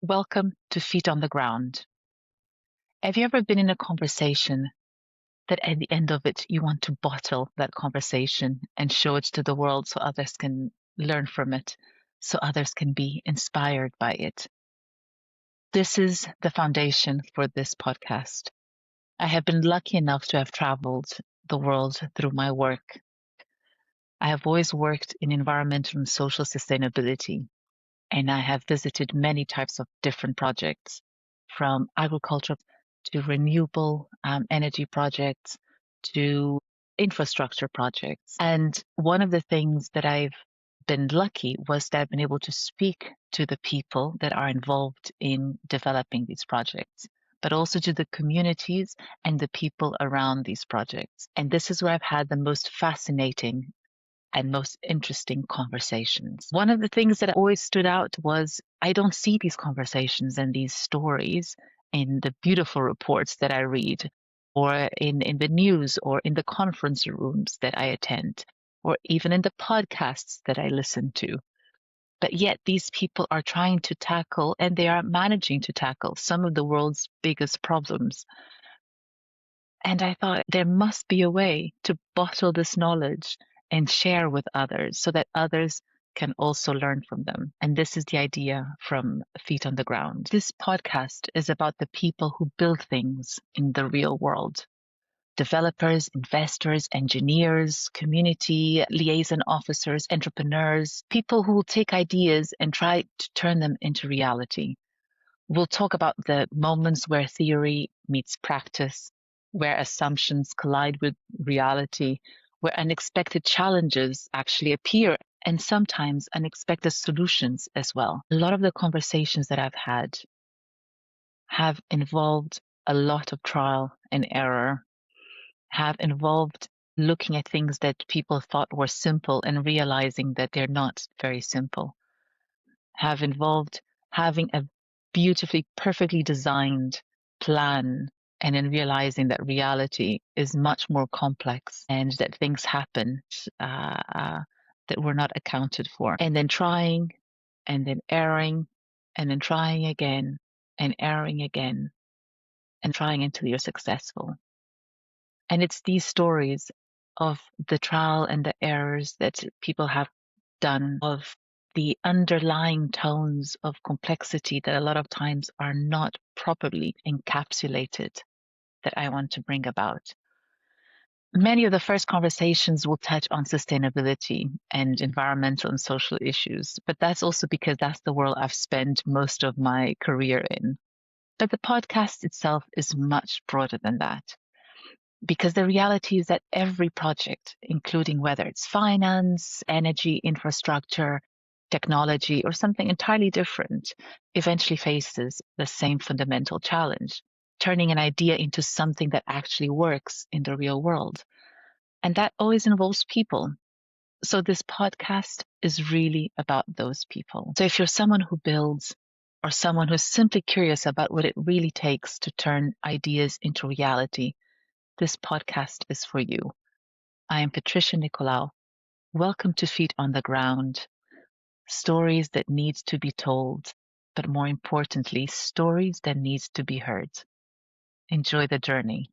Welcome to Feet on the Ground. Have you ever been in a conversation that at the end of it, you want to bottle that conversation and show it to the world so others can learn from it, so others can be inspired by it? This is the foundation for this podcast. I have been lucky enough to have traveled the world through my work. I have always worked in environmental and social sustainability, and I have visited many types of different projects, from agriculture to renewable energy projects to infrastructure projects. And one of the things that I've been lucky was that I've been able to speak to the people that are involved in developing these projects, but also to the communities and the people around these projects. And this is where I've had the most fascinating and most interesting conversations. One of the things that always stood out was I don't see these conversations and these stories in the beautiful reports that I read, or in the news, or in the conference rooms that I attend, or even in the podcasts that I listen to. But yet these people are trying to tackle, and they are managing to tackle, some of the world's biggest problems. And I thought there must be a way to bottle this knowledge and share with others so that others can also learn from them. And this is the idea from Feet on the Ground. This podcast is about the people who build things in the real world: developers, investors, engineers, community liaison officers, entrepreneurs, people who will take ideas and try to turn them into reality. We'll talk about the moments where theory meets practice, where assumptions collide with reality, where unexpected challenges actually appear, and sometimes unexpected solutions as well. A lot of the conversations that I've had have involved a lot of trial and error, have involved looking at things that people thought were simple and realizing that they're not very simple, have involved having a beautifully, perfectly designed plan and in realizing that reality is much more complex and that things happen that were not accounted for. And then trying and then erring and then trying again and erring again and trying until you're successful. And it's these stories of the trial and the errors that people have done, of the underlying tones of complexity that a lot of times are not properly encapsulated, that I want to bring about. Many of the first conversations will touch on sustainability and environmental and social issues, but that's also because that's the world I've spent most of my career in. But the podcast itself is much broader than that, because the reality is that every project, including whether it's finance, energy, infrastructure, technology, or something entirely different, eventually faces the same fundamental challenge: turning an idea into something that actually works in the real world. And that always involves people. So this podcast is really about those people. So if you're someone who builds, or someone who's simply curious about what it really takes to turn ideas into reality, this podcast is for you. I am Patricia Nicolau. Welcome to Feet on the Ground. Stories that need to be told, but more importantly, stories that need to be heard. Enjoy the journey.